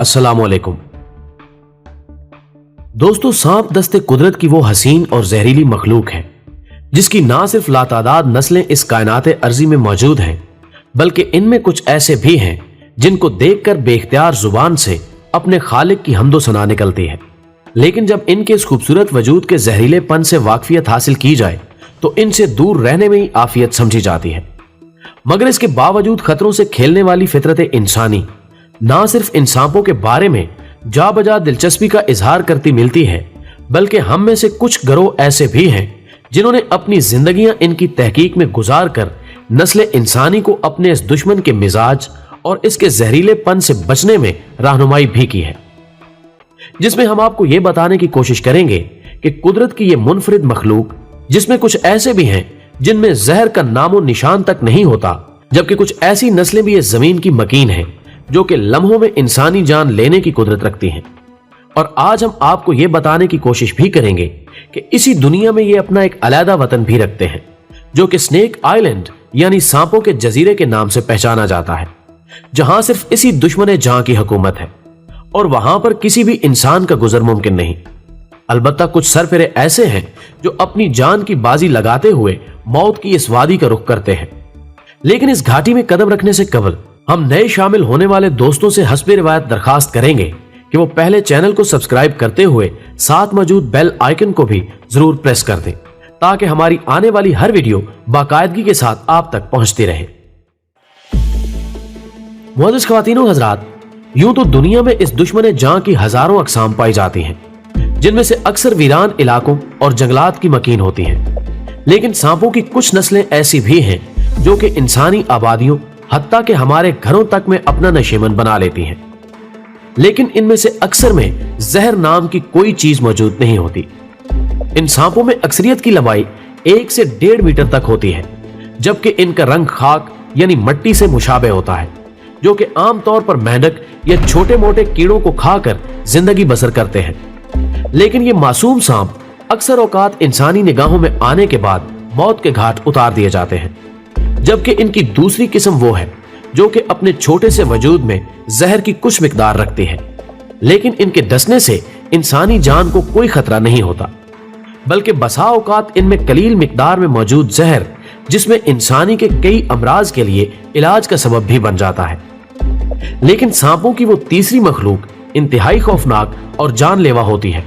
अस्सलाम वालेकुम दोस्तों, सांप दस्ते कुदरत की वो हसीन और जहरीली मखलूक है जिसकी ना सिर्फ लातादाद नस्लें इस कायनात अर्जी में मौजूद हैं, बल्कि इनमें कुछ ऐसे भी हैं जिनको देखकर बेख्तियार जुबान से अपने खालिक की हम्दो सना निकलती है। लेकिन जब इनके इस खूबसूरत वजूद के जहरीलेपन से वाकफियत हासिल की जाए तो इनसे दूर रहने में ही आफियत समझी जाती है। मगर इसके बावजूद खतरों से खेलने वाली फितरत इंसानी ना सिर्फ इन सांपों के बारे में जा बजा दिलचस्पी का इजहार करती मिलती है, बल्कि हम में से कुछ गिरोह ऐसे भी हैं जिन्होंने अपनी जिंदगियां इनकी तहकीक में गुजार कर नस्ल इंसानी को अपने इस दुश्मन के मिजाज और इसके जहरीलेपन से बचने में रहनुमाई भी की है, जिसमें हम आपको यह बताने की कोशिश करेंगे कि कुदरत की यह मुनफरिद मखलूक, जिसमें कुछ ऐसे भी हैं जिनमें जहर का नामो निशान तक नहीं होता, जबकि कुछ ऐसी नस्लें भी इस जमीन की मकीन हैं जो कि लम्हों में इंसानी जान लेने की कुदरत रखती हैं। और आज हम आपको यह बताने की कोशिश भी करेंगे कि इसी दुनिया में ये अपना एक अलहदा वतन भी रखते हैं जो कि स्नेक आइलैंड यानी सांपों के जजीरे के नाम से पहचाना जाता है, जहां सिर्फ इसी दुश्मन जहां की हुकूमत है और वहां पर किसी भी इंसान का गुजर मुमकिन नहीं। अलबत्ता कुछ सरफिरे ऐसे हैं जो अपनी जान की बाजी लगाते हुए मौत की इस वादी का रुख करते हैं। लेकिन इस घाटी में कदम रखने से कबल हम नए शामिल होने वाले दोस्तों से हस्बे रिवायत दरखास्त करेंगे कि वो पहले चैनल को सब्सक्राइब करते हुए साथ मौजूद बेल आइकन को भी जरूर प्रेस कर दें, ताकि हमारी आने वाली हर वीडियो बाकायदगी के साथ आप तक पहुंचती रहे। मुअज़्ज़िज़ ख़वातीन व हज़रात, यूं तो दुनिया में इस दुश्मन जान की हजारों अक़साम पाई जाती हैं, जिनमें से अक्सर वीरान इलाकों और जंगलात की मकीन होती हैं। लेकिन सांपों की कुछ नस्लें ऐसी भी हैं जो कि इंसानी आबादियों हत्ता के हमारे घरों तक में अपना नशीमन बना लेती हैं। लेकिन इनमें से अक्सर में जहर नाम की कोई चीज मौजूद नहीं होती। इन सांपों में अक्सरियत की लंबाई 1 से 1.5 मीटर तक होती है, जबकि इनका रंग खाक यानी मट्टी से मुशाबे होता है, जो कि आमतौर पर मेंढक या छोटे मोटे कीड़ों को खाकर जिंदगी बसर करते हैं। लेकिन ये मासूम सांप अक्सर औकात इंसानी निगाहों में आने के बाद मौत के घाट उतार दिए जाते हैं, जबकि इनकी दूसरी किस्म वो है जो कि अपने छोटे से वजूद में जहर की कुछ मिकदार रखती है। लेकिन इनके डसने से इंसानी जान को कोई खतरा नहीं होता, बल्कि बसा औकात इनमें कलील मिकदार में मौजूद जहर, जिसमें इंसानी के कई अमराज के लिए इलाज का सबब भी बन जाता है। लेकिन सांपों की वो तीसरी मखलूक इंतहाई खौफनाक और जानलेवा होती है,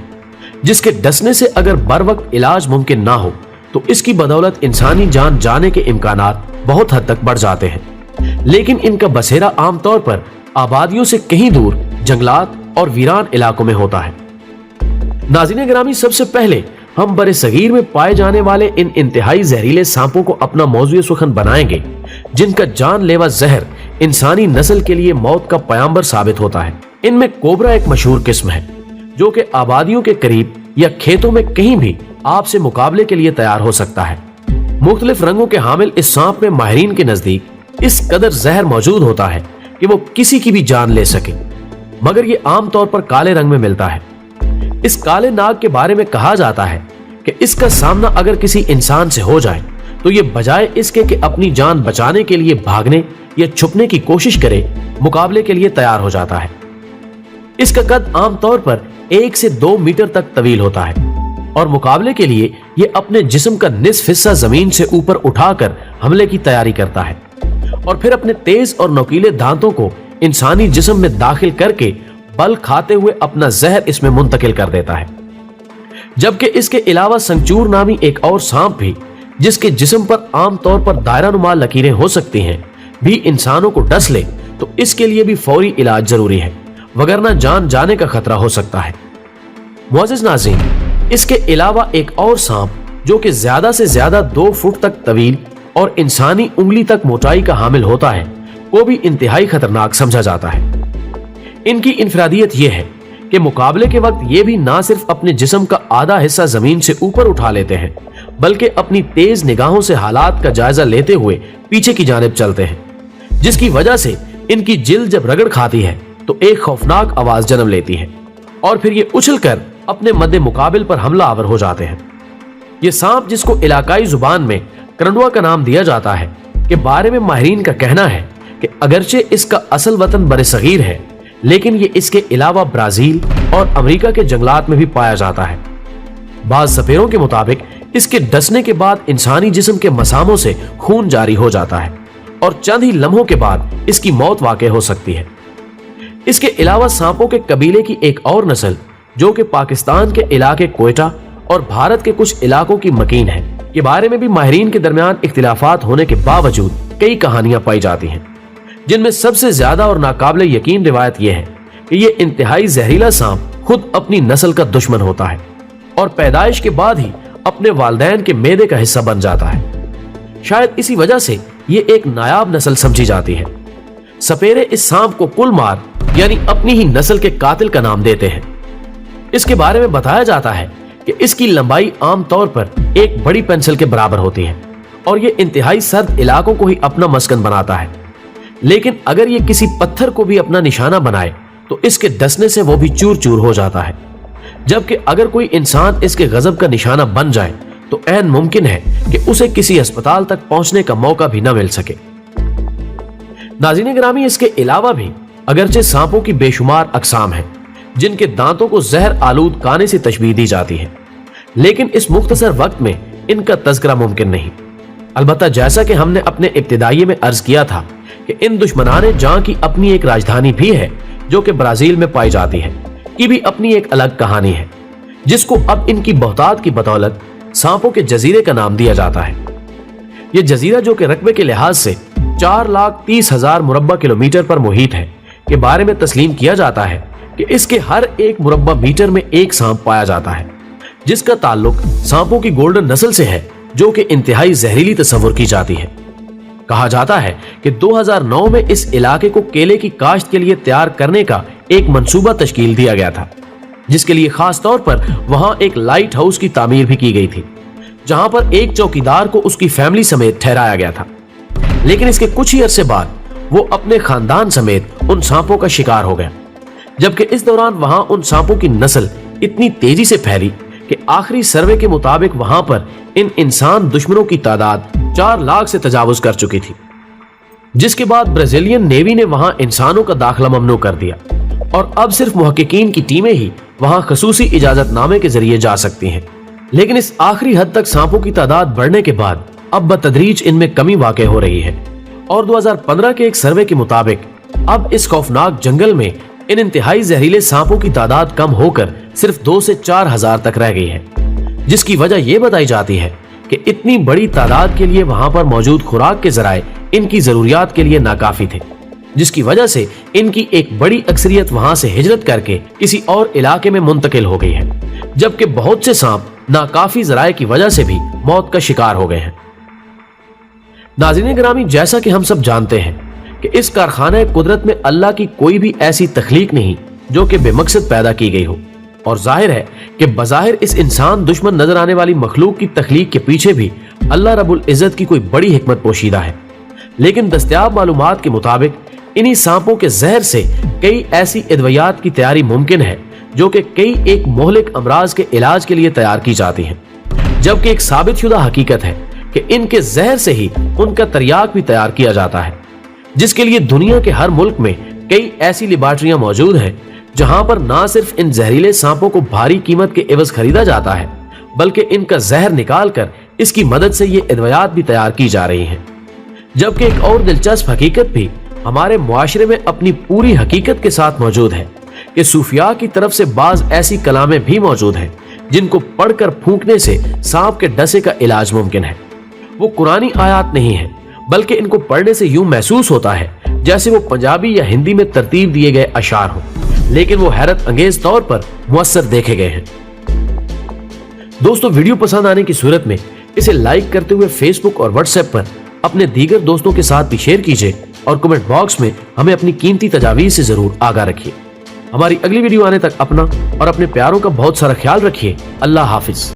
जिसके डसने से अगर बर वक्त इलाज मुमकिन ना हो तो इसकी बदौलत इंसानी जान जाने के इम्कानात बहुत हद तक बढ़ जाते हैं। लेकिन इनका बसेरा आमतौर पर आबादियों से कहीं दूर जंगलात और वीरान इलाकों में होता है। नाज़रीन गिरामी, सबसे पहले हम बरे सगीर में पाए जाने वाले इन इंतहाई जहरीले सांपों को अपना मौज़ूए सुखन बनाएंगे, जिनका जानलेवा जहर इंसानी नस्ल के लिए मौत का पयाम्बर साबित होता है। इनमें कोबरा एक मशहूर किस्म है जो कि आबादियों के करीब या खेतों में कहीं भी आपसे मुकाबले के लिए तैयार हो सकता है। मुख्तलिफ रंगों के हामिल इस सांप में माहिरीन के नजदीक इस कदर जहर मौजूद होता है कि वो किसी की भी जान ले सके, मगर ये आमतौर पर काले रंग में मिलता है। इस काले नाग के बारे में कहा जाता है कि इसका सामना अगर किसी इंसान से हो जाए तो ये बजाय इसके कि अपनी जान बचाने के लिए भागने या छुपने की कोशिश करे, मुकाबले के लिए तैयार हो जाता है। इसका कद आमतौर पर 1 से 2 मीटर तक तवील होता है और मुकाबले के लिए यह अपने जिस्म का निस्फ हिस्सा जमीन से ऊपर उठाकर हमले की तैयारी करता है और फिर अपने तेज और नोकीले दांतों को इंसानी जिस्म में दाखिल करके बल खाते हुए अपना जहर इसमें मुंतकिल कर देता है। जबकि इसके अलावा संचूर नामी एक और सांप भी, जिसके जिस्म पर आमतौर पर दायरा नुमा लकीरें हो सकती हैं, भी इंसानों को डस ले तो इसके लिए भी फौरी इलाज जरूरी है, वगरना जान जाने का खतरा हो सकता है। मुअज़्ज़िज़ नाज़रीन, इसके अलावा एक और सांप जो कि ज्यादा से ज्यादा 2 फुट तक तवील और इंसानी उंगली तक मोटाई का हामिल होता है, वो भी इंतहाई खतरनाक समझा जाता है। इनकी इनफरादियत यह है कि मुकाबले के वक्त ये भी ना सिर्फ अपने जिस्म का आधा हिस्सा जमीन से ऊपर उठा लेते हैं, बल्कि अपनी तेज निगाहों से हालात का जायजा लेते हुए पीछे की जानिब चलते हैं, जिसकी वजह से इनकी जिल्द जब रगड़ खाती है तो एक खौफनाक आवाज जन्म लेती है और फिर ये उछलकर अपने मद्दे मुकाबिल पर हमला आवर हो जाते हैं। ये सांप, जिसको इलाकाई जुबान में करंडवा का नाम दिया जाता है, के बारे में माहिरीन का कहना है कि अगरचे इसका असल वतन बरे सगीर है, लेकिन ये इसके अलावा ब्राजील और अमेरिका के जंगलात में भी पाया जाता है। बाज सपेरों के मुताबिक इसके डसने के बाद इंसानी जिस्म के मसामों से खून जारी हो जाता है और चंद ही लम्हों के बाद इसकी मौत वाक़ई हो सकती है। इसके अलावा सांपों के कबीले की एक और नस्ल जो कि पाकिस्तान के इलाके कोयटा और भारत के कुछ इलाकों की मकीन है, के बारे में भी माहिरीन के दरमियान इख्तिलाफात होने के बावजूद कई कहानियां पाई जाती हैं, जिनमें सबसे ज्यादा और नाकाबिले यकीन रिवायत यह है कि यह इंतहाई जहरीला सांप खुद अपनी नस्ल का दुश्मन होता है और पैदाइश के बाद ही अपने वालिदैन के मेदे का हिस्सा बन जाता है। शायद इसी वजह से ये एक नायाब नस्ल समझी जाती है। सपेरे इस सांप को कुलमार यानी अपनी ही नस्ल के कातिल का नाम देते हैं। इसके बारे में बताया जाता है कि इसकी लंबाई आमतौर पर एक बड़ी पेंसिल के बराबर होती है और ये इंतहाई सर्द इलाकों को ही अपना मस्कन बनाता है। लेकिन अगर ये किसी पत्थर को भी अपना निशाना बनाए तो इसके डसने से वो भी चूर चूर हो जाता है, जबकि अगर कोई इंसान इसके गजब का निशाना बन जाए तो ऐन मुमकिन है कि उसे किसी अस्पताल तक पहुंचने का मौका भी न मिल सके। नाज़रीन गिरामी, इसके अलावा भी अगरचे सांपों की बेशुमार अकसाम हैं जिनके दांतों को जहर आलूद काने से तशबीह दी जाती है, लेकिन इस मुख्तसर वक्त में इनका तज़किरा मुमकिन नहीं। अलबत्ता जैसा कि हमने अपने इब्तिदाई में अर्ज किया था कि इन दुश्मनाने जां की अपनी एक राजधानी भी है जो कि ब्राजील में पाई जाती है, की भी अपनी एक अलग कहानी है, जिसको अब इनकी बहुतात की बदौलत सांपों के जजीरे का नाम दिया जाता है। यह जजीरा जो कि रकबे के लिहाज से 4,30,000 मुरब्बा किलोमीटर पर मुहित है, के बारे में तस्लीम किया जाता है कि इसके हर एक मुरब्बा मीटर में एक सांप पाया जाता है, जिसका ताल्लुक सांपों की गोल्डन नस्ल से है जो कि इंतहाई जहरीली तस्वुर की जाती है। कहा जाता है कि 2009 में इस इलाके को केले की काश्त के लिए तैयार करने का एक मंसूबा तश्कील दिया गया था, जिसके लिए खास तौर पर वहां एक लाइट हाउस की तामीर भी की गई थी, जहां पर एक चौकीदार को उसकी फैमिली समेत ठहराया गया था। लेकिन इसके कुछ ही अरसे बाद वो अपने खानदान समेत उन सांपों का शिकार हो गया, जबकि इस दौरान वहां उन सांपों की नस्ल इतनी तेजी से फैली कि आखिरी सर्वे के मुताबिक वहां पर इन इंसान दुश्मनों की तादाद 4 लाख से तजावुज कर चुकी थी, जिसके बाद ब्राजीलियन नेवी ने वहां इंसानों का दाखिला ममनू कर दिया और अब सिर्फ मुहक्किकीन की टीमें ही वहां खसूसी इजाजतनामे के जरिए जा सकती हैं। लेकिन इस आखिरी हद तक सांपों की तादाद बढ़ने के बाद अब बतदरीज इनमें कमी वाक़ई हो रही है और 2015 के एक सर्वे के मुताबिक अब इस खौफनाक जंगल में इन इंतहाई जहरीले सांपों की तादाद कम होकर सिर्फ 2 से 4 हजार तक रह गई है, जिसकी वजह यह बताई जाती है कि इतनी बड़ी तादाद के लिए वहां पर मौजूद खुराक के जराए इनकी जरूरियात के लिए नाकाफी थे, जिसकी वजह से इनकी एक बड़ी अक्सरियत वहां से हिजरत करके किसी और इलाके में मुंतकिल हो गई है, जबकि बहुत से सांप नाकाफी जराए की वजह से भी मौत का शिकार हो गए हैं। नाज़रीन गिरामी, जैसा कि हम सब जानते हैं कि इस कारखाने कुदरत में अल्लाह की कोई भी ऐसी तख्लीक नहीं जो कि बेमकसद पैदा की गई हो, और जाहिर है कि बज़ाहिर इस इंसान दुश्मन नजर आने वाली मखलूक की तख्लीक के पीछे भी अल्लाह रब्बुल इज़्ज़त की कोई बड़ी हिकमत पोशीदा है। लेकिन दस्तयाब मालूमात के मुताबिक इन्हीं सांपों के जहर से कई ऐसी अदवियात की तैयारी मुमकिन है जो कि कई एक मोहलिक अमराज के इलाज के लिए तैयार की जाती हैं, जबकि एक साबित शुदा हकीकत है कि इनके जहर से ही उनका तरियाक भी तैयार किया जाता है, जिसके लिए दुनिया के हर मुल्क में कई ऐसी लेबॉर्ट्रियां मौजूद हैं जहां पर ना सिर्फ इन जहरीले सांपों को भारी कीमत के एवज खरीदा जाता है, बल्कि इनका जहर निकाल कर इसकी मदद से ये अदवियात भी तैयार की जा रही हैं। जबकि एक और दिलचस्प हकीकत भी हमारे मुआशरे में अपनी पूरी हकीकत के साथ मौजूद है कि सूफिया की तरफ से बाज ऐसी कलामें भी मौजूद हैं जिनको पढ़कर फूंकने से सांप के डसे का इलाज मुमकिन है। वो कुरानी आयात नहीं है, बल्कि इनको पढ़ने से यूं महसूस होता है जैसे वो पंजाबी या हिंदी में तरतीब दिए गए अशार हो, लेकिन वो हैरत अंगेज तौर पर मुअस्सर देखे गए हैं। दोस्तों, वीडियो पसंद आने की सूरत में इसे लाइक करते हुए फेसबुक और व्हाट्सएप पर अपने दीगर दोस्तों के साथ भी शेयर कीजिए और कमेंट बॉक्स में हमें अपनी कीमती तजावीज़ से जरूर आगाह रखिए। हमारी अगली वीडियो आने तक अपना और अपने प्यारों का बहुत सारा ख्याल रखिए। अल्लाह हाफिज।